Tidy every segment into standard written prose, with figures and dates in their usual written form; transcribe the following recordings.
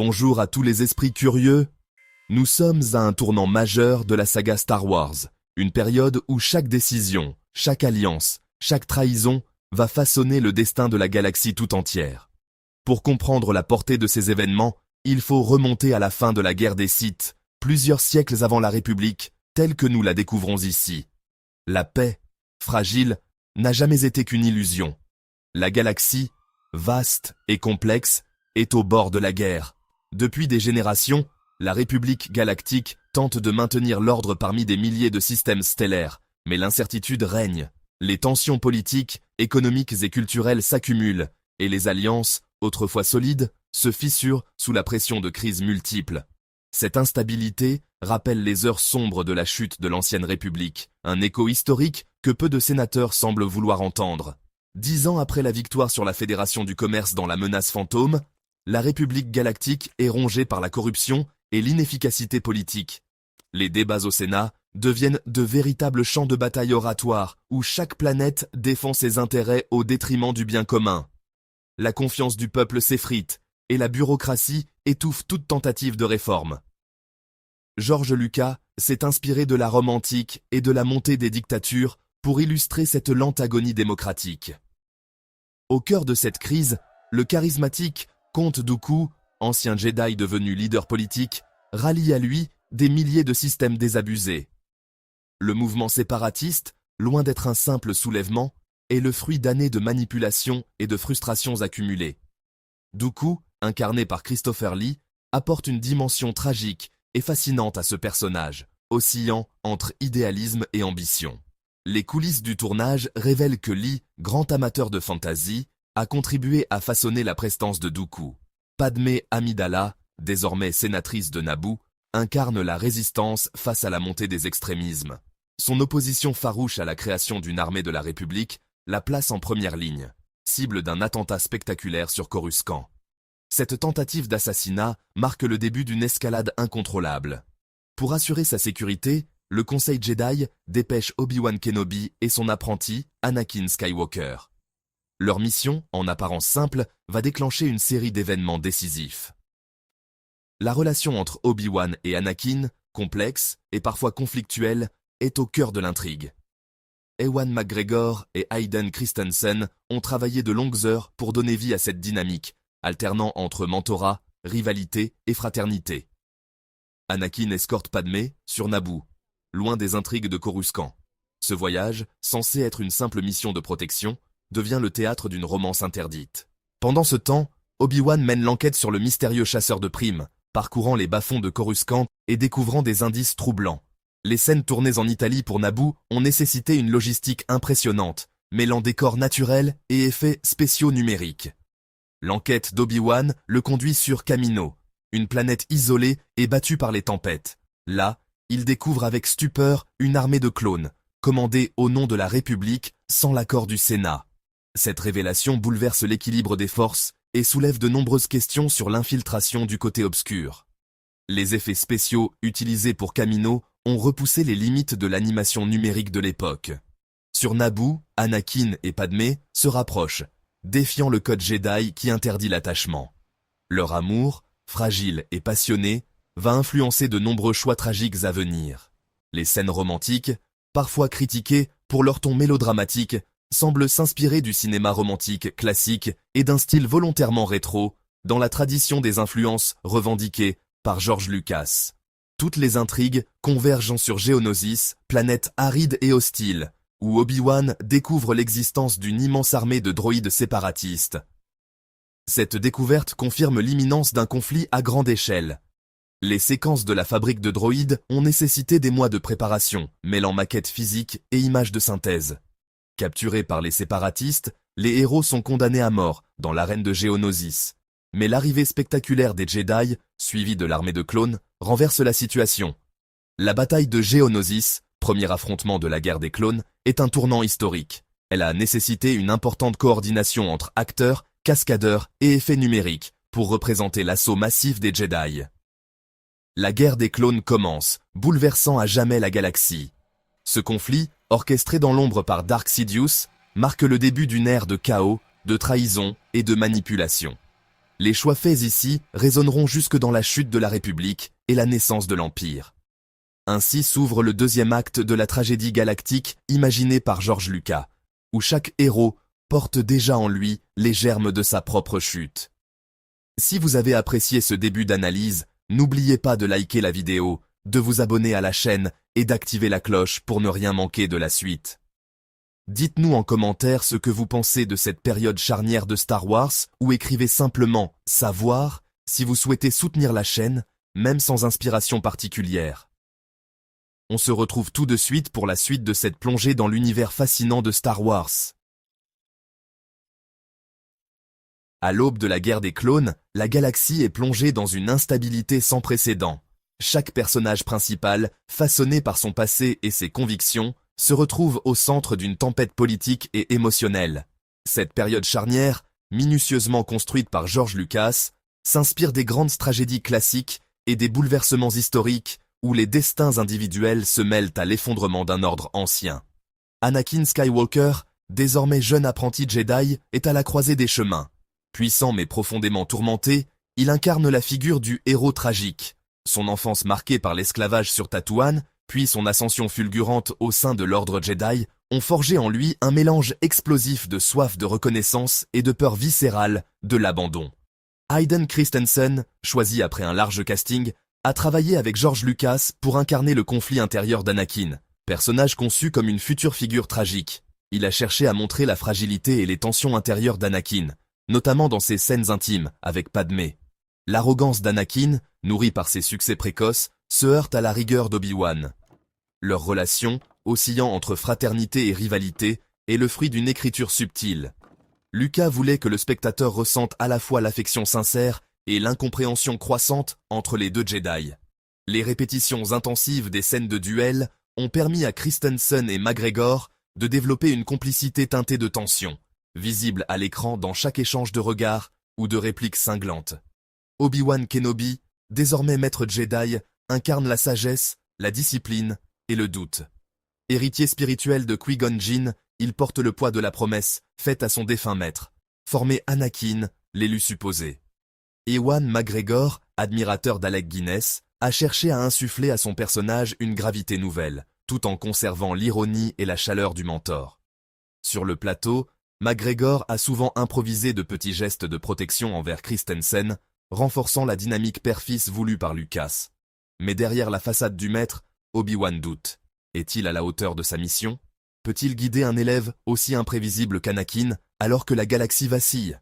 Bonjour à tous les esprits curieux. Nous sommes à un tournant majeur de la saga Star Wars, une période où chaque décision, chaque alliance, chaque trahison va façonner le destin de la galaxie tout entière. Pour comprendre la portée de ces événements, il faut remonter à la fin de la guerre des Sith, plusieurs siècles avant la République, telle que nous la découvrons ici. La paix, fragile, n'a jamais été qu'une illusion. La galaxie, vaste et complexe, est au bord de la guerre. Depuis des générations, la République galactique tente de maintenir l'ordre parmi des milliers de systèmes stellaires, mais l'incertitude règne. Les tensions politiques, économiques et culturelles s'accumulent, et les alliances, autrefois solides, se fissurent sous la pression de crises multiples. Cette instabilité rappelle les heures sombres de la chute de l'ancienne République, un écho historique que peu de sénateurs semblent vouloir entendre. 10 ans après la victoire sur la Fédération du commerce dans la menace fantôme, la République galactique est rongée par la corruption et l'inefficacité politique. Les débats au Sénat deviennent de véritables champs de bataille oratoires où chaque planète défend ses intérêts au détriment du bien commun. La confiance du peuple s'effrite et la bureaucratie étouffe toute tentative de réforme. George Lucas s'est inspiré de la Rome antique et de la montée des dictatures pour illustrer cette lente agonie démocratique. Au cœur de cette crise, le charismatique Comte Dooku, ancien Jedi devenu leader politique, rallie à lui des milliers de systèmes désabusés. Le mouvement séparatiste, loin d'être un simple soulèvement, est le fruit d'années de manipulations et de frustrations accumulées. Dooku, incarné par Christopher Lee, apporte une dimension tragique et fascinante à ce personnage, oscillant entre idéalisme et ambition. Les coulisses du tournage révèlent que Lee, grand amateur de fantasy, a contribué à façonner la prestance de Dooku. Padmé Amidala, désormais sénatrice de Naboo, incarne la résistance face à la montée des extrémismes. Son opposition farouche à la création d'une armée de la République la place en première ligne, cible d'un attentat spectaculaire sur Coruscant. Cette tentative d'assassinat marque le début d'une escalade incontrôlable. Pour assurer sa sécurité, le Conseil Jedi dépêche Obi-Wan Kenobi et son apprenti, Anakin Skywalker. Leur mission, en apparence simple, va déclencher une série d'événements décisifs. La relation entre Obi-Wan et Anakin, complexe et parfois conflictuelle, est au cœur de l'intrigue. Ewan McGregor et Hayden Christensen ont travaillé de longues heures pour donner vie à cette dynamique, alternant entre mentorat, rivalité et fraternité. Anakin escorte Padmé sur Naboo, loin des intrigues de Coruscant. Ce voyage, censé être une simple mission de protection, devient le théâtre d'une romance interdite. Pendant ce temps, Obi-Wan mène l'enquête sur le mystérieux chasseur de primes, parcourant les bas-fonds de Coruscant et découvrant des indices troublants. Les scènes tournées en Italie pour Naboo ont nécessité une logistique impressionnante, mêlant décors naturels et effets spéciaux numériques. L'enquête d'Obi-Wan le conduit sur Kamino, une planète isolée et battue par les tempêtes. Là, il découvre avec stupeur une armée de clones, commandée au nom de la République sans l'accord du Sénat. Cette révélation bouleverse l'équilibre des forces et soulève de nombreuses questions sur l'infiltration du côté obscur. Les effets spéciaux utilisés pour Kamino ont repoussé les limites de l'animation numérique de l'époque. Sur Naboo, Anakin et Padmé se rapprochent, défiant le code Jedi qui interdit l'attachement. Leur amour, fragile et passionné, va influencer de nombreux choix tragiques à venir. Les scènes romantiques, parfois critiquées pour leur ton mélodramatique, semblent s'inspirer du cinéma romantique classique et d'un style volontairement rétro, dans la tradition des influences revendiquées par George Lucas. Toutes les intrigues convergent sur Geonosis, planète aride et hostile, où Obi-Wan découvre l'existence d'une immense armée de droïdes séparatistes. Cette découverte confirme l'imminence d'un conflit à grande échelle. Les séquences de la fabrique de droïdes ont nécessité des mois de préparation, mêlant maquettes physiques et images de synthèse. Capturés par les séparatistes, les héros sont condamnés à mort dans l'arène de Geonosis. Mais l'arrivée spectaculaire des Jedi, suivie de l'armée de clones, renverse la situation. La bataille de Geonosis, premier affrontement de la guerre des clones, est un tournant historique. Elle a nécessité une importante coordination entre acteurs, cascadeurs et effets numériques pour représenter l'assaut massif des Jedi. La guerre des clones commence, bouleversant à jamais la galaxie. Ce conflit, orchestré dans l'ombre par Dark Sidious, marque le début d'une ère de chaos, de trahison et de manipulation. Les choix faits ici résonneront jusque dans la chute de la République et la naissance de l'Empire. Ainsi s'ouvre le deuxième acte de la tragédie galactique imaginée par George Lucas, où chaque héros porte déjà en lui les germes de sa propre chute. Si vous avez apprécié ce début d'analyse, n'oubliez pas de liker la vidéo, de vous abonner à la chaîne et d'activer la cloche pour ne rien manquer de la suite. Dites-nous en commentaire ce que vous pensez de cette période charnière de Star Wars ou écrivez simplement « savoir » si vous souhaitez soutenir la chaîne, même sans inspiration particulière. On se retrouve tout de suite pour la suite de cette plongée dans l'univers fascinant de Star Wars. À l'aube de la guerre des clones, la galaxie est plongée dans une instabilité sans précédent. Chaque personnage principal, façonné par son passé et ses convictions, se retrouve au centre d'une tempête politique et émotionnelle. Cette période charnière, minutieusement construite par George Lucas, s'inspire des grandes tragédies classiques et des bouleversements historiques où les destins individuels se mêlent à l'effondrement d'un ordre ancien. Anakin Skywalker, désormais jeune apprenti Jedi, est à la croisée des chemins. Puissant mais profondément tourmenté, il incarne la figure du héros tragique. Son enfance marquée par l'esclavage sur Tatooine, puis son ascension fulgurante au sein de l'ordre Jedi, ont forgé en lui un mélange explosif de soif de reconnaissance et de peur viscérale de l'abandon. Hayden Christensen, choisi après un large casting, a travaillé avec George Lucas pour incarner le conflit intérieur d'Anakin, personnage conçu comme une future figure tragique. Il a cherché à montrer la fragilité et les tensions intérieures d'Anakin, notamment dans ses scènes intimes avec Padmé. L'arrogance d'Anakin, nourrie par ses succès précoces, se heurte à la rigueur d'Obi-Wan. Leur relation, oscillant entre fraternité et rivalité, est le fruit d'une écriture subtile. Lucas voulait que le spectateur ressente à la fois l'affection sincère et l'incompréhension croissante entre les deux Jedi. Les répétitions intensives des scènes de duel ont permis à Christensen et McGregor de développer une complicité teintée de tension, visible à l'écran dans chaque échange de regards ou de répliques cinglantes. Obi-Wan Kenobi, désormais maître Jedi, incarne la sagesse, la discipline et le doute. Héritier spirituel de Qui-Gon Jinn, il porte le poids de la promesse faite à son défunt maître, former Anakin, l'élu supposé. Ewan McGregor, admirateur d'Alec Guinness, a cherché à insuffler à son personnage une gravité nouvelle, tout en conservant l'ironie et la chaleur du mentor. Sur le plateau, McGregor a souvent improvisé de petits gestes de protection envers Christensen, renforçant la dynamique père-fils voulue par Lucas. Mais derrière la façade du maître, Obi-Wan doute. Est-il à la hauteur de sa mission? Peut-il guider un élève aussi imprévisible qu'Anakin alors que la galaxie vacille?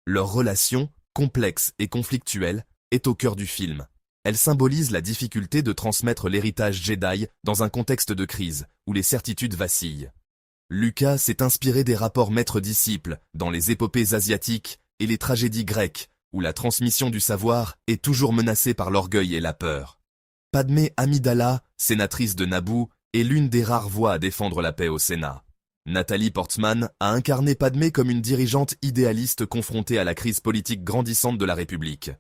Leur relation, complexe et conflictuelle, est au cœur du film. Elle symbolise la difficulté de transmettre l'héritage Jedi dans un contexte de crise où les certitudes vacillent. Lucas s'est inspiré des rapports maître-disciple dans les épopées asiatiques et les tragédies grecques, où la transmission du savoir est toujours menacée par l'orgueil et la peur. Padmé Amidala, sénatrice de Naboo, est l'une des rares voix à défendre la paix au Sénat. Nathalie Portman a incarné Padmé comme une dirigeante idéaliste confrontée à la crise politique grandissante de la République.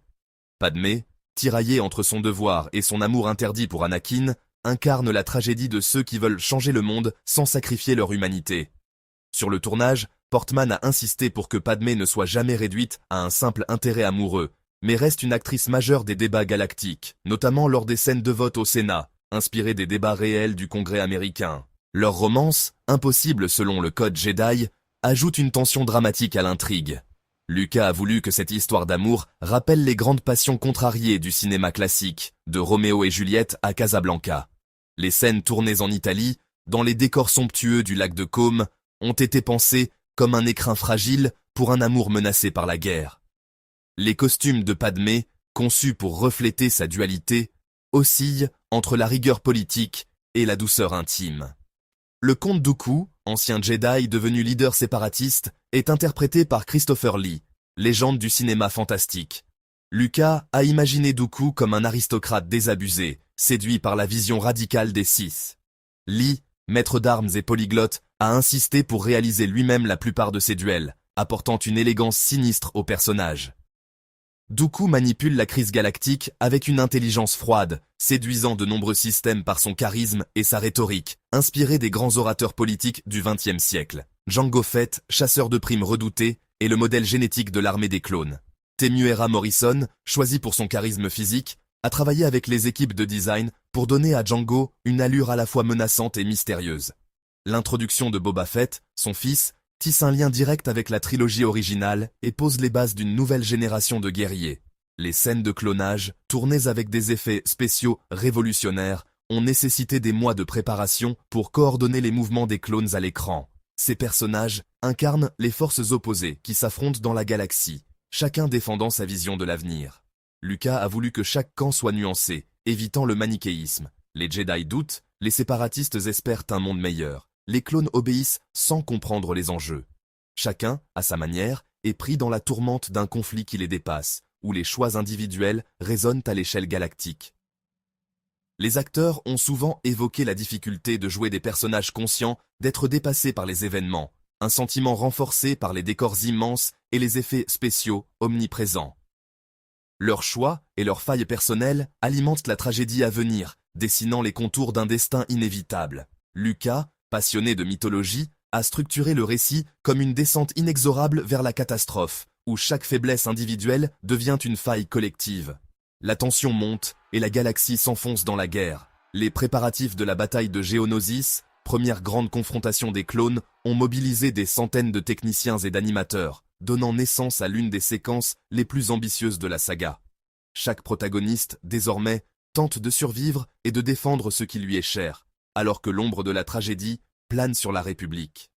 Padmé, tiraillée entre son devoir et son amour interdit pour Anakin, incarne la tragédie de ceux qui veulent changer le monde sans sacrifier leur humanité. Sur le tournage, Portman a insisté pour que Padmé ne soit jamais réduite à un simple intérêt amoureux, mais reste une actrice majeure des débats galactiques, notamment lors des scènes de vote au Sénat, inspirées des débats réels du Congrès américain. Leur romance, impossible selon le code Jedi, ajoute une tension dramatique à l'intrigue. Lucas a voulu que cette histoire d'amour rappelle les grandes passions contrariées du cinéma classique, de Roméo et Juliette à Casablanca. Les scènes tournées en Italie, dans les décors somptueux du lac de Côme, ont été pensées comme un écrin fragile pour un amour menacé par la guerre. Les costumes de Padmé, conçus pour refléter sa dualité, oscillent entre la rigueur politique et la douceur intime. Le comte Dooku, ancien Jedi devenu leader séparatiste, est interprété par Christopher Lee, légende du cinéma fantastique. Lucas a imaginé Dooku comme un aristocrate désabusé, séduit par la vision radicale des Sith. Lee, maître d'armes et polyglotte, a insisté pour réaliser lui-même la plupart de ses duels, apportant une élégance sinistre au personnage. Dooku manipule la crise galactique avec une intelligence froide, séduisant de nombreux systèmes par son charisme et sa rhétorique, inspiré des grands orateurs politiques du XXe siècle. Jango Fett, chasseur de primes redouté, est le modèle génétique de l'armée des clones. Temuera Morrison, choisi pour son charisme physique, a travaillé avec les équipes de design pour donner à Django une allure à la fois menaçante et mystérieuse. L'introduction de Boba Fett, son fils, tisse un lien direct avec la trilogie originale et pose les bases d'une nouvelle génération de guerriers. Les scènes de clonage, tournées avec des effets spéciaux révolutionnaires, ont nécessité des mois de préparation pour coordonner les mouvements des clones à l'écran. Ces personnages incarnent les forces opposées qui s'affrontent dans la galaxie, chacun défendant sa vision de l'avenir. Lucas a voulu que chaque camp soit nuancé, évitant le manichéisme. Les Jedi doutent, les séparatistes espèrent un monde meilleur. Les clones obéissent sans comprendre les enjeux. Chacun, à sa manière, est pris dans la tourmente d'un conflit qui les dépasse, où les choix individuels résonnent à l'échelle galactique. Les acteurs ont souvent évoqué la difficulté de jouer des personnages conscients, d'être dépassés par les événements, un sentiment renforcé par les décors immenses et les effets spéciaux omniprésents. Leurs choix et leurs failles personnelles alimentent la tragédie à venir, dessinant les contours d'un destin inévitable. Lucas, passionné de mythologie, a structuré le récit comme une descente inexorable vers la catastrophe, où chaque faiblesse individuelle devient une faille collective. La tension monte et la galaxie s'enfonce dans la guerre. Les préparatifs de la bataille de Geonosis, première grande confrontation des clones, ont mobilisé des centaines de techniciens et d'animateurs, donnant naissance à l'une des séquences les plus ambitieuses de la saga. Chaque protagoniste, désormais, tente de survivre et de défendre ce qui lui est cher, alors que l'ombre de la tragédie plane sur la République.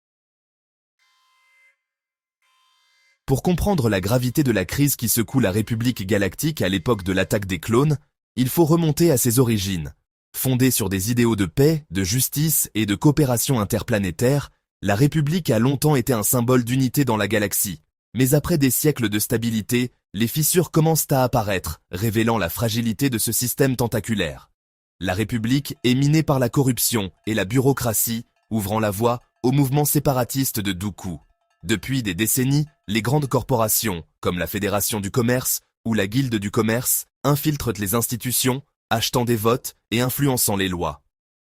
Pour comprendre la gravité de la crise qui secoue la République galactique à l'époque de l'attaque des clones, il faut remonter à ses origines. Fondée sur des idéaux de paix, de justice et de coopération interplanétaire, la République a longtemps été un symbole d'unité dans la galaxie. Mais après des siècles de stabilité, les fissures commencent à apparaître, révélant la fragilité de ce système tentaculaire. La République est minée par la corruption et la bureaucratie, ouvrant la voie au mouvement séparatiste de Dooku. Depuis des décennies, les grandes corporations, comme la Fédération du Commerce ou la Guilde du Commerce, infiltrent les institutions, achetant des votes et influençant les lois.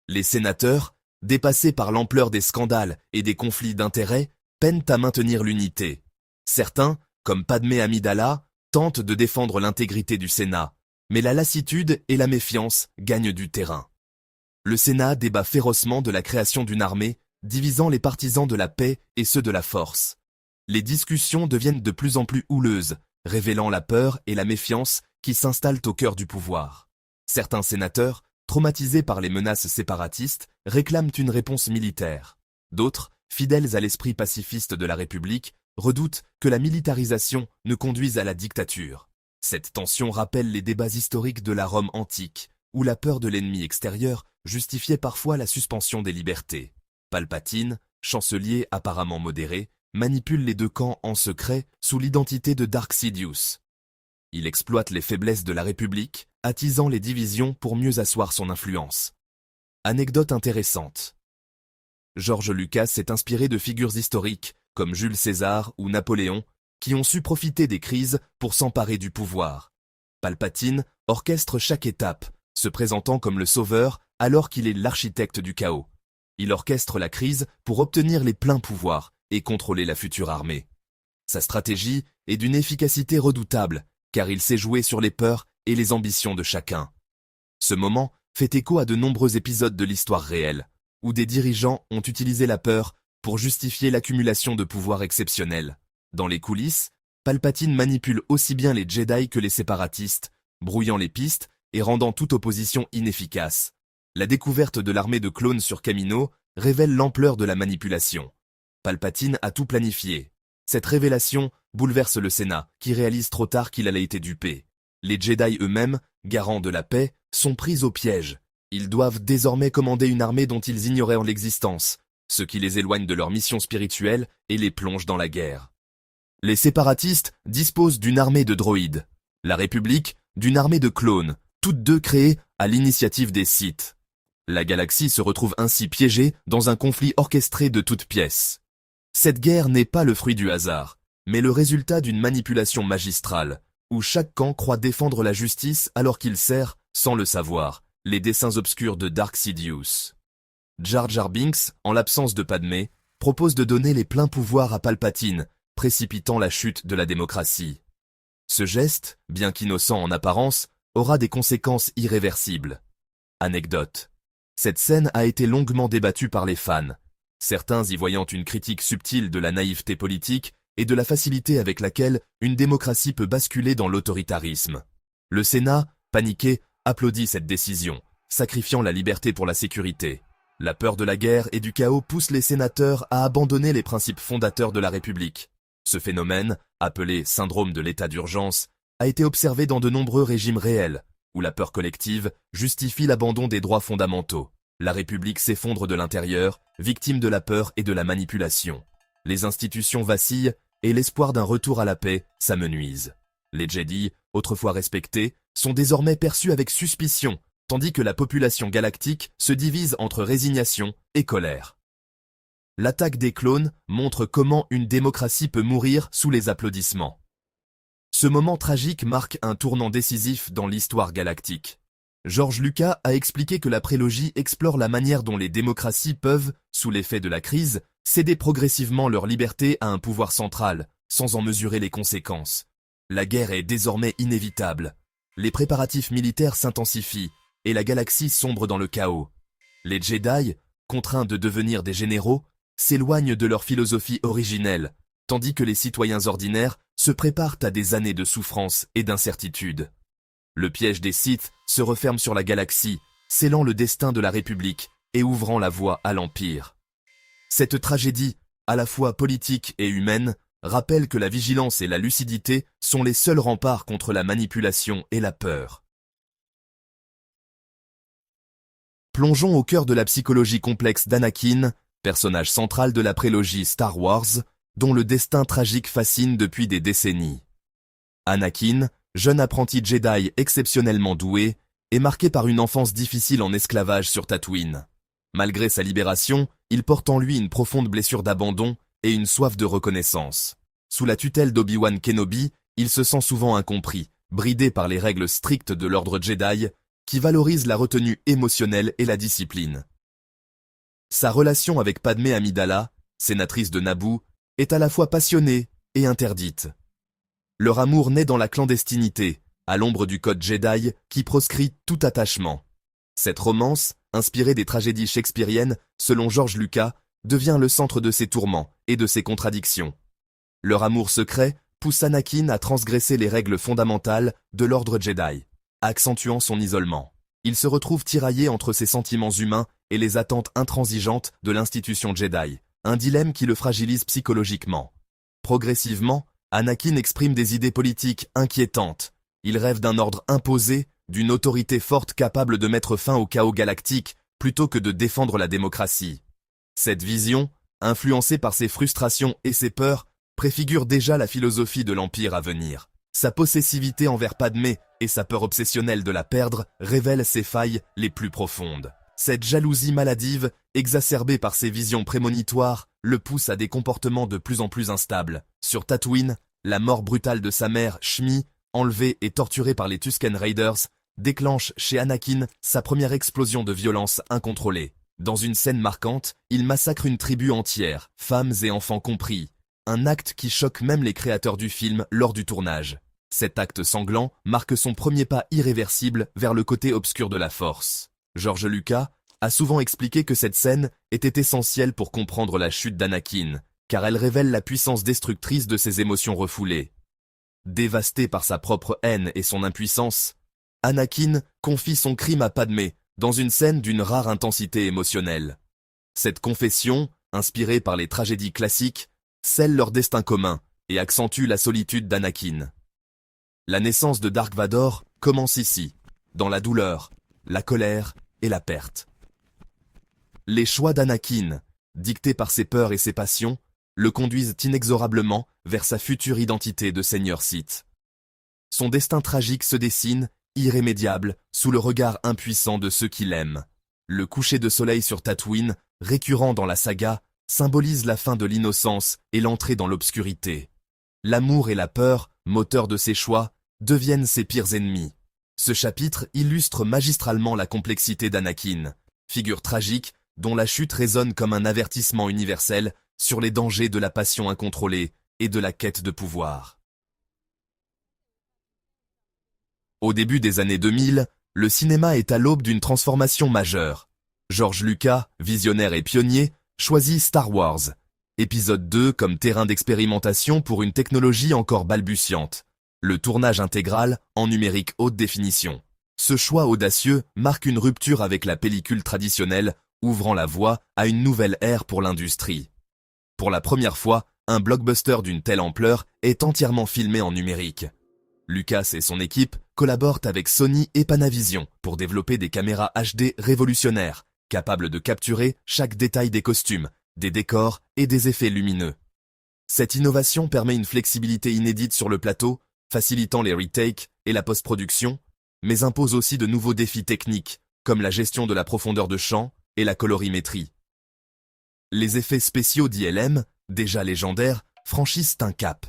Les sénateurs, dépassés par l'ampleur des scandales et des conflits d'intérêts, peinent à maintenir l'unité. Certains, comme Padmé Amidala, tentent de défendre l'intégrité du Sénat, mais la lassitude et la méfiance gagnent du terrain. Le Sénat débat férocement de la création d'une armée, divisant les partisans de la paix et ceux de la force. Les discussions deviennent de plus en plus houleuses, révélant la peur et la méfiance qui s'installent au cœur du pouvoir. Certains sénateurs, traumatisés par les menaces séparatistes, réclament une réponse militaire. D'autres, fidèles à l'esprit pacifiste de la République, redoutent que la militarisation ne conduise à la dictature. Cette tension rappelle les débats historiques de la Rome antique, où la peur de l'ennemi extérieur justifiait parfois la suspension des libertés. Palpatine, chancelier apparemment modéré, manipule les deux camps en secret sous l'identité de Dark Sidious. Il exploite les faiblesses de la République, attisant les divisions pour mieux asseoir son influence. Anecdote intéressante. George Lucas s'est inspiré de figures historiques, comme Jules César ou Napoléon, qui ont su profiter des crises pour s'emparer du pouvoir. Palpatine orchestre chaque étape, se présentant comme le sauveur alors qu'il est l'architecte du chaos. Il orchestre la crise pour obtenir les pleins pouvoirs et contrôler la future armée. Sa stratégie est d'une efficacité redoutable, car il sait jouer sur les peurs et les ambitions de chacun. Ce moment fait écho à de nombreux épisodes de l'histoire réelle, où des dirigeants ont utilisé la peur pour justifier l'accumulation de pouvoirs exceptionnels. Dans les coulisses, Palpatine manipule aussi bien les Jedi que les séparatistes, brouillant les pistes et rendant toute opposition inefficace. La découverte de l'armée de clones sur Kamino révèle l'ampleur de la manipulation. Palpatine a tout planifié. Cette révélation bouleverse le Sénat, qui réalise trop tard qu'il a été dupé. Les Jedi eux-mêmes, garants de la paix, sont pris au piège. Ils doivent désormais commander une armée dont ils ignoraient l'existence, ce qui les éloigne de leur mission spirituelle et les plonge dans la guerre. Les séparatistes disposent d'une armée de droïdes. La République, d'une armée de clones, toutes deux créées à l'initiative des Sith. La galaxie se retrouve ainsi piégée dans un conflit orchestré de toutes pièces. Cette guerre n'est pas le fruit du hasard, mais le résultat d'une manipulation magistrale, où chaque camp croit défendre la justice alors qu'il sert, sans le savoir, les desseins obscurs de Dark Sidious. Jar Jar Binks, en l'absence de Padmé, propose de donner les pleins pouvoirs à Palpatine, précipitant la chute de la démocratie. Ce geste, bien qu'innocent en apparence, aura des conséquences irréversibles. Anecdote. Cette scène a été longuement débattue par les fans, certains y voyant une critique subtile de la naïveté politique et de la facilité avec laquelle une démocratie peut basculer dans l'autoritarisme. Le Sénat, paniqué, applaudit cette décision, sacrifiant la liberté pour la sécurité. La peur de la guerre et du chaos pousse les sénateurs à abandonner les principes fondateurs de la République. Ce phénomène, appelé syndrome de l'état d'urgence, a été observé dans de nombreux régimes réels, où la peur collective justifie l'abandon des droits fondamentaux. La République s'effondre de l'intérieur, victime de la peur et de la manipulation. Les institutions vacillent et l'espoir d'un retour à la paix s'amenuise. Les Jedi, autrefois respectés, sont désormais perçus avec suspicion, tandis que la population galactique se divise entre résignation et colère. L'attaque des clones montre comment une démocratie peut mourir sous les applaudissements. Ce moment tragique marque un tournant décisif dans l'histoire galactique. George Lucas a expliqué que la prélogie explore la manière dont les démocraties peuvent, sous l'effet de la crise, céder progressivement leur liberté à un pouvoir central, sans en mesurer les conséquences. La guerre est désormais inévitable. Les préparatifs militaires s'intensifient, et la galaxie sombre dans le chaos. Les Jedi, contraints de devenir des généraux, s'éloignent de leur philosophie originelle, tandis que les citoyens ordinaires se préparent à des années de souffrance et d'incertitude. Le piège des Sith se referme sur la galaxie, scellant le destin de la République et ouvrant la voie à l'Empire. Cette tragédie, à la fois politique et humaine, rappelle que la vigilance et la lucidité sont les seuls remparts contre la manipulation et la peur. Plongeons au cœur de la psychologie complexe d'Anakin, personnage central de la prélogie Star Wars, dont le destin tragique fascine depuis des décennies. Anakin, jeune apprenti Jedi exceptionnellement doué, est marqué par une enfance difficile en esclavage sur Tatooine. Malgré sa libération, il porte en lui une profonde blessure d'abandon et une soif de reconnaissance. Sous la tutelle d'Obi-Wan Kenobi, il se sent souvent incompris, bridé par les règles strictes de l'ordre Jedi, qui valorisent la retenue émotionnelle et la discipline. Sa relation avec Padmé Amidala, sénatrice de Naboo, est à la fois passionnée et interdite. Leur amour naît dans la clandestinité, à l'ombre du code Jedi qui proscrit tout attachement. Cette romance, inspirée des tragédies shakespeariennes, selon George Lucas, devient le centre de ses tourments et de ses contradictions. Leur amour secret pousse Anakin à transgresser les règles fondamentales de l'ordre Jedi, accentuant son isolement. Il se retrouve tiraillé entre ses sentiments humains et les attentes intransigeantes de l'institution Jedi, un dilemme qui le fragilise psychologiquement. Progressivement, Anakin exprime des idées politiques inquiétantes. Il rêve d'un ordre imposé, d'une autorité forte capable de mettre fin au chaos galactique plutôt que de défendre la démocratie. Cette vision, influencée par ses frustrations et ses peurs, préfigure déjà la philosophie de l'Empire à venir. Sa possessivité envers Padmé et sa peur obsessionnelle de la perdre révèlent ses failles les plus profondes. Cette jalousie maladive, exacerbée par ses visions prémonitoires, le pousse à des comportements de plus en plus instables. Sur Tatooine, la mort brutale de sa mère, Shmi, enlevée et torturée par les Tusken Raiders, déclenche chez Anakin sa première explosion de violence incontrôlée. Dans une scène marquante, il massacre une tribu entière, femmes et enfants compris. Un acte qui choque même les créateurs du film lors du tournage. Cet acte sanglant marque son premier pas irréversible vers le côté obscur de la Force. George Lucas a souvent expliqué que cette scène était essentielle pour comprendre la chute d'Anakin, car elle révèle la puissance destructrice de ses émotions refoulées. Dévasté par sa propre haine et son impuissance, Anakin confie son crime à Padmé dans une scène d'une rare intensité émotionnelle. Cette confession, inspirée par les tragédies classiques, scelle leur destin commun et accentue la solitude d'Anakin. La naissance de Dark Vador commence ici, dans la douleur, la colère et la perte. Les choix d'Anakin, dictés par ses peurs et ses passions, le conduisent inexorablement vers sa future identité de Seigneur Sith. Son destin tragique se dessine, irrémédiable, sous le regard impuissant de ceux qui l'aiment. Le coucher de soleil sur Tatooine, récurrent dans la saga, symbolise la fin de l'innocence et l'entrée dans l'obscurité. L'amour et la peur, moteurs de ses choix, deviennent ses pires ennemis. Ce chapitre illustre magistralement la complexité d'Anakin, figure tragique dont la chute résonne comme un avertissement universel sur les dangers de la passion incontrôlée et de la quête de pouvoir. Au début des années 2000, le cinéma est à l'aube d'une transformation majeure. George Lucas, visionnaire et pionnier, choisit Star Wars, épisode 2 comme terrain d'expérimentation pour une technologie encore balbutiante. Le tournage intégral en numérique haute définition. Ce choix audacieux marque une rupture avec la pellicule traditionnelle, ouvrant la voie à une nouvelle ère pour l'industrie. Pour la première fois, un blockbuster d'une telle ampleur est entièrement filmé en numérique. Lucas et son équipe collaborent avec Sony et Panavision pour développer des caméras HD révolutionnaires, capables de capturer chaque détail des costumes, des décors et des effets lumineux. Cette innovation permet une flexibilité inédite sur le plateau, facilitant les retakes et la post-production, mais impose aussi de nouveaux défis techniques, comme la gestion de la profondeur de champ et la colorimétrie. Les effets spéciaux d'ILM, déjà légendaires, franchissent un cap.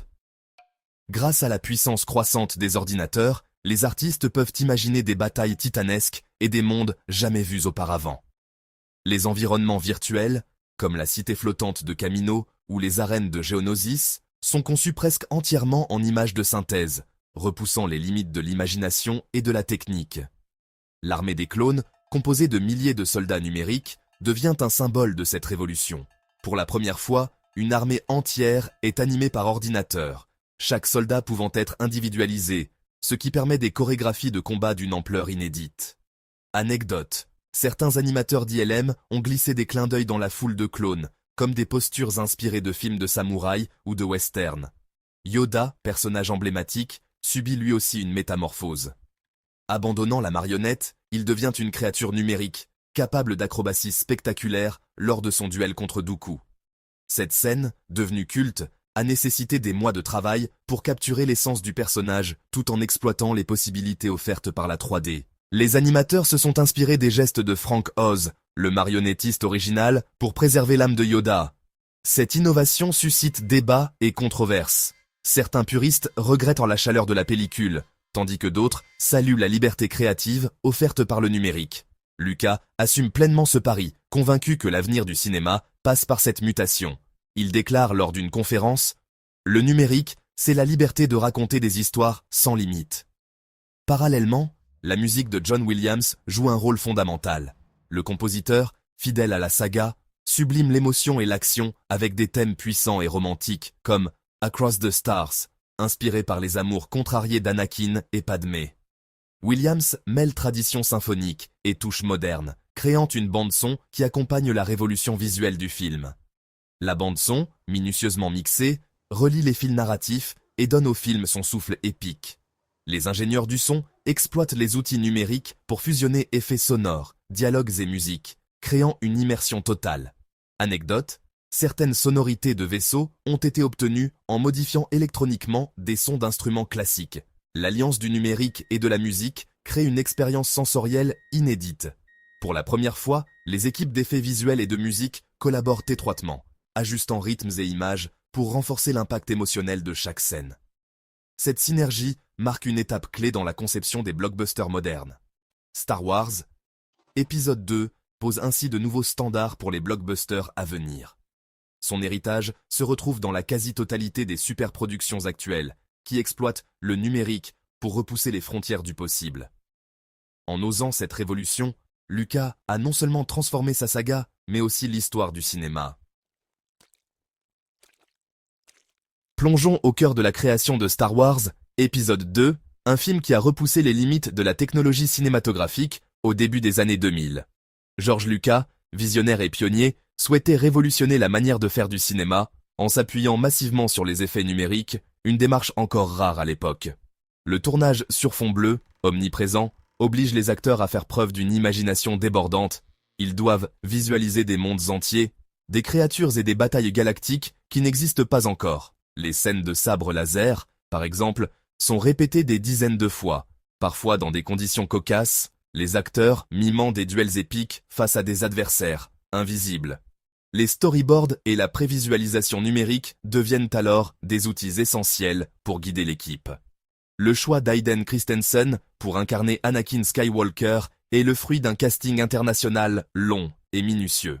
Grâce à la puissance croissante des ordinateurs, les artistes peuvent imaginer des batailles titanesques et des mondes jamais vus auparavant. Les environnements virtuels, comme la cité flottante de Camino ou les arènes de Geonosis, sont conçus presque entièrement en images de synthèse, repoussant les limites de l'imagination et de la technique. L'armée des clones, composée de milliers de soldats numériques, devient un symbole de cette révolution. Pour la première fois, une armée entière est animée par ordinateur, chaque soldat pouvant être individualisé, ce qui permet des chorégraphies de combat d'une ampleur inédite. Anecdote. Certains animateurs d'ILM ont glissé des clins d'œil dans la foule de clones, comme des postures inspirées de films de samouraï ou de western. Yoda, personnage emblématique, subit lui aussi une métamorphose. Abandonnant la marionnette, il devient une créature numérique, capable d'acrobaties spectaculaires lors de son duel contre Dooku. Cette scène, devenue culte, a nécessité des mois de travail pour capturer l'essence du personnage tout en exploitant les possibilités offertes par la 3D. Les animateurs se sont inspirés des gestes de Frank Oz, le marionnettiste original, pour préserver l'âme de Yoda. Cette innovation suscite débats et controverses. Certains puristes regrettent la chaleur de la pellicule, tandis que d'autres saluent la liberté créative offerte par le numérique. Lucas assume pleinement ce pari, convaincu que l'avenir du cinéma passe par cette mutation. Il déclare lors d'une conférence « Le numérique, c'est la liberté de raconter des histoires sans limite ». Parallèlement, la musique de John Williams joue un rôle fondamental. Le compositeur, fidèle à la saga, sublime l'émotion et l'action avec des thèmes puissants et romantiques comme « Across the Stars », inspiré par les amours contrariés d'Anakin et Padmé. Williams mêle tradition symphonique et touche moderne, créant une bande-son qui accompagne la révolution visuelle du film. La bande-son, minutieusement mixée, relie les fils narratifs et donne au film son souffle épique. Les ingénieurs du son exploitent les outils numériques pour fusionner effets sonores, dialogues et musique, créant une immersion totale. Anecdote, certaines sonorités de vaisseaux ont été obtenues en modifiant électroniquement des sons d'instruments classiques. L'alliance du numérique et de la musique crée une expérience sensorielle inédite. Pour la première fois, les équipes d'effets visuels et de musique collaborent étroitement, ajustant rythmes et images pour renforcer l'impact émotionnel de chaque scène. Cette synergie marque une étape clé dans la conception des blockbusters modernes. Star Wars, épisode 2, pose ainsi de nouveaux standards pour les blockbusters à venir. Son héritage se retrouve dans la quasi-totalité des superproductions actuelles, qui exploitent le numérique pour repousser les frontières du possible. En osant cette révolution, Lucas a non seulement transformé sa saga, mais aussi l'histoire du cinéma. Plongeons au cœur de la création de Star Wars, épisode 2, un film qui a repoussé les limites de la technologie cinématographique au début des années 2000. George Lucas, visionnaire et pionnier, souhaitait révolutionner la manière de faire du cinéma en s'appuyant massivement sur les effets numériques, une démarche encore rare à l'époque. Le tournage sur fond bleu, omniprésent, oblige les acteurs à faire preuve d'une imagination débordante. Ils doivent visualiser des mondes entiers, des créatures et des batailles galactiques qui n'existent pas encore. Les scènes de sabre laser, par exemple, sont répétées des dizaines de fois, parfois dans des conditions cocasses, les acteurs mimant des duels épiques face à des adversaires invisibles. Les storyboards et la prévisualisation numérique deviennent alors des outils essentiels pour guider l'équipe. Le choix d'Hayden Christensen pour incarner Anakin Skywalker est le fruit d'un casting international long et minutieux.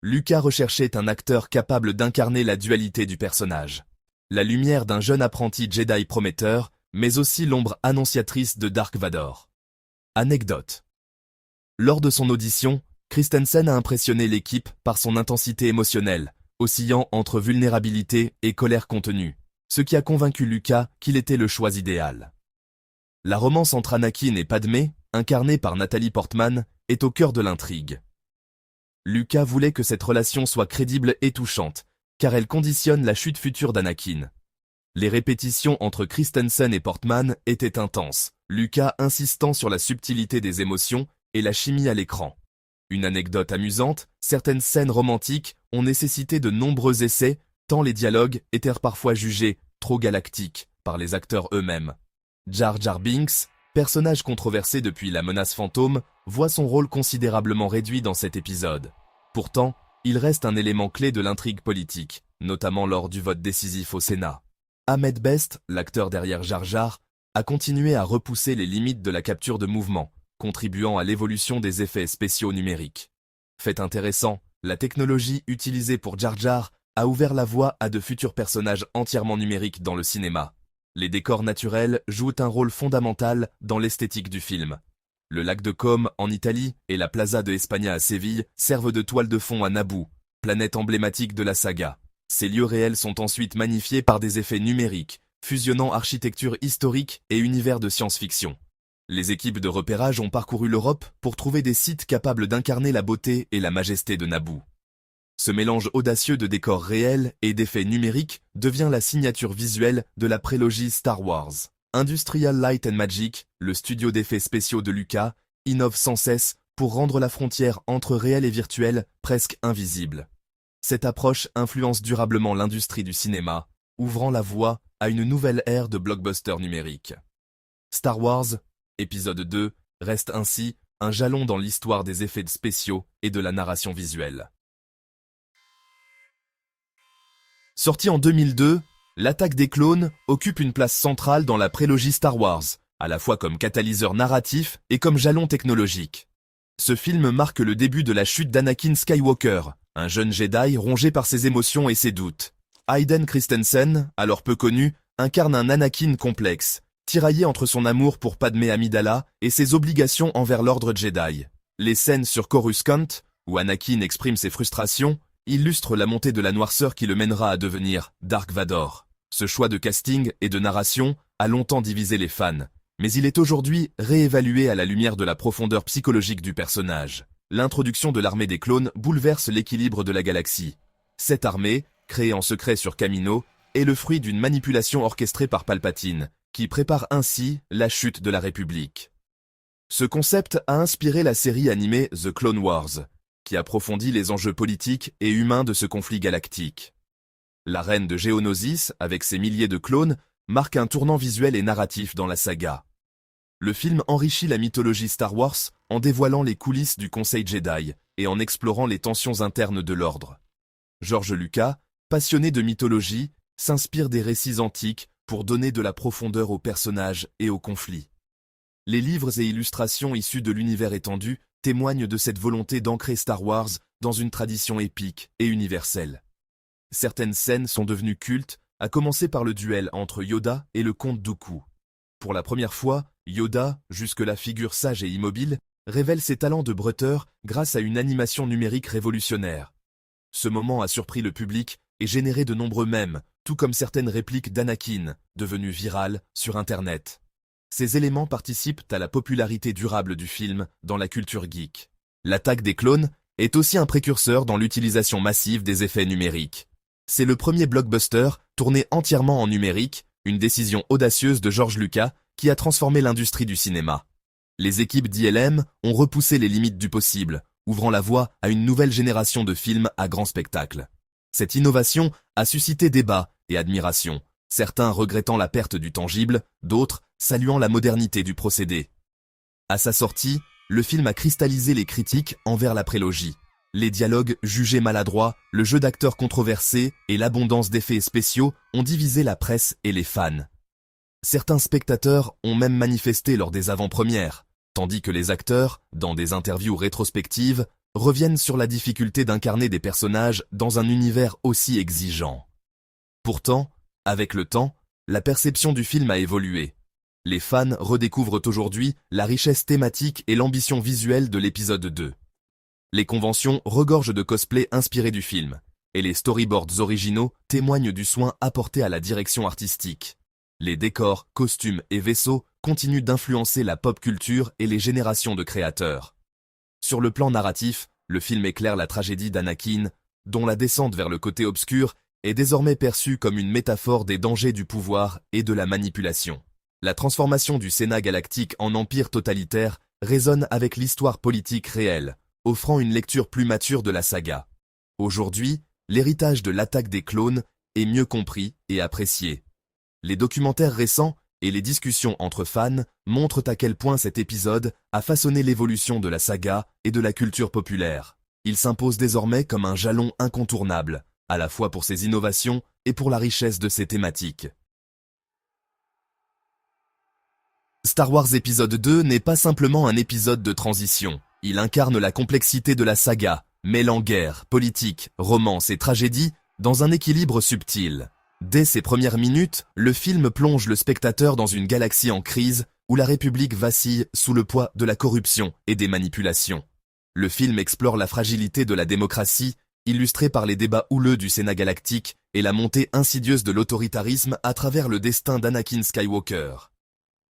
Lucas recherchait un acteur capable d'incarner la dualité du personnage. La lumière d'un jeune apprenti Jedi prometteur mais aussi l'ombre annonciatrice de Dark Vador. Anecdote. Lors de son audition, Christensen a impressionné l'équipe par son intensité émotionnelle, oscillant entre vulnérabilité et colère contenue, ce qui a convaincu Lucas qu'il était le choix idéal. La romance entre Anakin et Padmé, incarnée par Nathalie Portman, est au cœur de l'intrigue. Lucas voulait que cette relation soit crédible et touchante, car elle conditionne la chute future d'Anakin. Les répétitions entre Christensen et Portman étaient intenses, Lucas insistant sur la subtilité des émotions et la chimie à l'écran. Une anecdote amusante, certaines scènes romantiques ont nécessité de nombreux essais, tant les dialogues étaient parfois jugés trop galactiques par les acteurs eux-mêmes. Jar Jar Binks, personnage controversé depuis La Menace Fantôme, voit son rôle considérablement réduit dans cet épisode. Pourtant, il reste un élément clé de l'intrigue politique, notamment lors du vote décisif au Sénat. Ahmed Best, l'acteur derrière Jar Jar, a continué à repousser les limites de la capture de mouvement, contribuant à l'évolution des effets spéciaux numériques. Fait intéressant, la technologie utilisée pour Jar Jar a ouvert la voie à de futurs personnages entièrement numériques dans le cinéma. Les décors naturels jouent un rôle fondamental dans l'esthétique du film. Le lac de Côme en Italie et la Plaza de España à Séville servent de toile de fond à Naboo, planète emblématique de la saga. Ces lieux réels sont ensuite magnifiés par des effets numériques, fusionnant architecture historique et univers de science-fiction. Les équipes de repérage ont parcouru l'Europe pour trouver des sites capables d'incarner la beauté et la majesté de Naboo. Ce mélange audacieux de décors réels et d'effets numériques devient la signature visuelle de la prélogie Star Wars. Industrial Light and Magic, le studio d'effets spéciaux de Lucas, innove sans cesse pour rendre la frontière entre réel et virtuel presque invisible. Cette approche influence durablement l'industrie du cinéma, ouvrant la voie à une nouvelle ère de blockbusters numériques. Star Wars, épisode 2, reste ainsi un jalon dans l'histoire des effets spéciaux et de la narration visuelle. Sorti en 2002, L'Attaque des clones occupe une place centrale dans la prélogie Star Wars, à la fois comme catalyseur narratif et comme jalon technologique. Ce film marque le début de la chute d'Anakin Skywalker, un jeune Jedi rongé par ses émotions et ses doutes. Hayden Christensen, alors peu connu, incarne un Anakin complexe, tiraillé entre son amour pour Padmé Amidala et ses obligations envers l'ordre Jedi. Les scènes sur Coruscant, où Anakin exprime ses frustrations, illustrent la montée de la noirceur qui le mènera à devenir Dark Vador. Ce choix de casting et de narration a longtemps divisé les fans, mais il est aujourd'hui réévalué à la lumière de la profondeur psychologique du personnage. L'introduction de l'armée des clones bouleverse l'équilibre de la galaxie. Cette armée, créée en secret sur Kamino, est le fruit d'une manipulation orchestrée par Palpatine, qui prépare ainsi la chute de la République. Ce concept a inspiré la série animée The Clone Wars, qui approfondit les enjeux politiques et humains de ce conflit galactique. La reine de Géonosis, avec ses milliers de clones, marque un tournant visuel et narratif dans la saga. Le film enrichit la mythologie Star Wars en dévoilant les coulisses du Conseil Jedi et en explorant les tensions internes de l'ordre. George Lucas, passionné de mythologie, s'inspire des récits antiques pour donner de la profondeur aux personnages et aux conflits. Les livres et illustrations issus de l'univers étendu témoignent de cette volonté d'ancrer Star Wars dans une tradition épique et universelle. Certaines scènes sont devenues cultes, à commencer par le duel entre Yoda et le comte Dooku. Pour la première fois, Yoda, jusque-là figure sage et immobile, révèle ses talents de bretteur grâce à une animation numérique révolutionnaire. Ce moment a surpris le public et généré de nombreux mèmes, tout comme certaines répliques d'Anakin, devenues virales sur Internet. Ces éléments participent à la popularité durable du film dans la culture geek. L'Attaque des clones est aussi un précurseur dans l'utilisation massive des effets numériques. C'est le premier blockbuster tourné entièrement en numérique, une décision audacieuse de George Lucas qui a transformé l'industrie du cinéma. Les équipes d'ILM ont repoussé les limites du possible, ouvrant la voie à une nouvelle génération de films à grand spectacle. Cette innovation a suscité débat et admiration, certains regrettant la perte du tangible, d'autres saluant la modernité du procédé. À sa sortie, le film a cristallisé les critiques envers la prélogie. Les dialogues jugés maladroits, le jeu d'acteurs controversé et l'abondance d'effets spéciaux ont divisé la presse et les fans. Certains spectateurs ont même manifesté lors des avant-premières, tandis que les acteurs, dans des interviews rétrospectives, reviennent sur la difficulté d'incarner des personnages dans un univers aussi exigeant. Pourtant, avec le temps, la perception du film a évolué. Les fans redécouvrent aujourd'hui la richesse thématique et l'ambition visuelle de l'épisode 2. Les conventions regorgent de cosplays inspirés du film, et les storyboards originaux témoignent du soin apporté à la direction artistique. Les décors, costumes et vaisseaux continuent d'influencer la pop culture et les générations de créateurs. Sur le plan narratif, le film éclaire la tragédie d'Anakin, dont la descente vers le côté obscur est désormais perçue comme une métaphore des dangers du pouvoir et de la manipulation. La transformation du Sénat galactique en empire totalitaire résonne avec l'histoire politique réelle, offrant une lecture plus mature de la saga. Aujourd'hui, l'héritage de l'attaque des clones est mieux compris et apprécié. Les documentaires récents et les discussions entre fans montrent à quel point cet épisode a façonné l'évolution de la saga et de la culture populaire. Il s'impose désormais comme un jalon incontournable, à la fois pour ses innovations et pour la richesse de ses thématiques. Star Wars épisode 2 n'est pas simplement un épisode de transition. Il incarne la complexité de la saga, mêlant guerre, politique, romance et tragédie dans un équilibre subtil. Dès ses premières minutes, le film plonge le spectateur dans une galaxie en crise où la République vacille sous le poids de la corruption et des manipulations. Le film explore la fragilité de la démocratie, illustrée par les débats houleux du Sénat galactique et la montée insidieuse de l'autoritarisme à travers le destin d'Anakin Skywalker.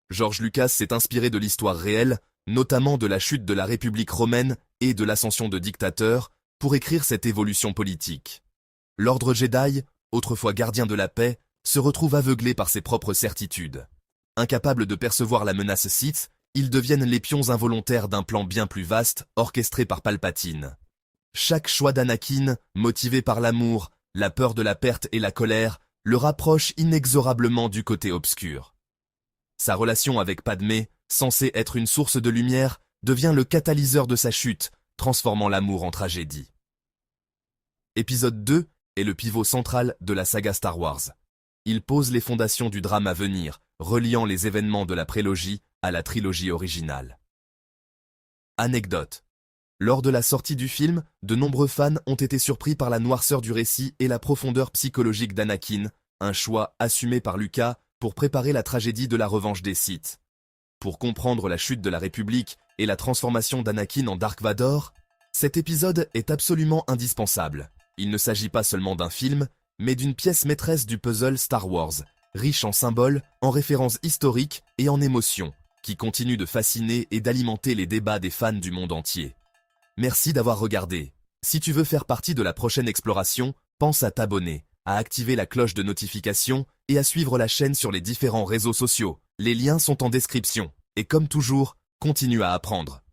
George Lucas s'est inspiré de l'histoire réelle, notamment de la chute de la République romaine et de l'ascension de dictateurs, pour écrire cette évolution politique. L'ordre Jedi, autrefois gardien de la paix, se retrouve aveuglé par ses propres certitudes. Incapables de percevoir la menace Sith, ils deviennent les pions involontaires d'un plan bien plus vaste, orchestré par Palpatine. Chaque choix d'Anakin, motivé par l'amour, la peur de la perte et la colère, le rapproche inexorablement du côté obscur. Sa relation avec Padmé, censée être une source de lumière, devient le catalyseur de sa chute, transformant l'amour en tragédie. Épisode 2 est le pivot central de la saga Star Wars. Il pose les fondations du drame à venir, reliant les événements de la prélogie à la trilogie originale. Anecdote. Lors de la sortie du film, de nombreux fans ont été surpris par la noirceur du récit et la profondeur psychologique d'Anakin, un choix assumé par Lucas pour préparer la tragédie de la revanche des Sith. Pour comprendre la chute de la République et la transformation d'Anakin en Dark Vador, cet épisode est absolument indispensable. Il ne s'agit pas seulement d'un film, mais d'une pièce maîtresse du puzzle Star Wars, riche en symboles, en références historiques et en émotions, qui continue de fasciner et d'alimenter les débats des fans du monde entier. Merci d'avoir regardé. Si tu veux faire partie de la prochaine exploration, pense à t'abonner, à activer la cloche de notification et à suivre la chaîne sur les différents réseaux sociaux. Les liens sont en description. Et comme toujours, continue à apprendre.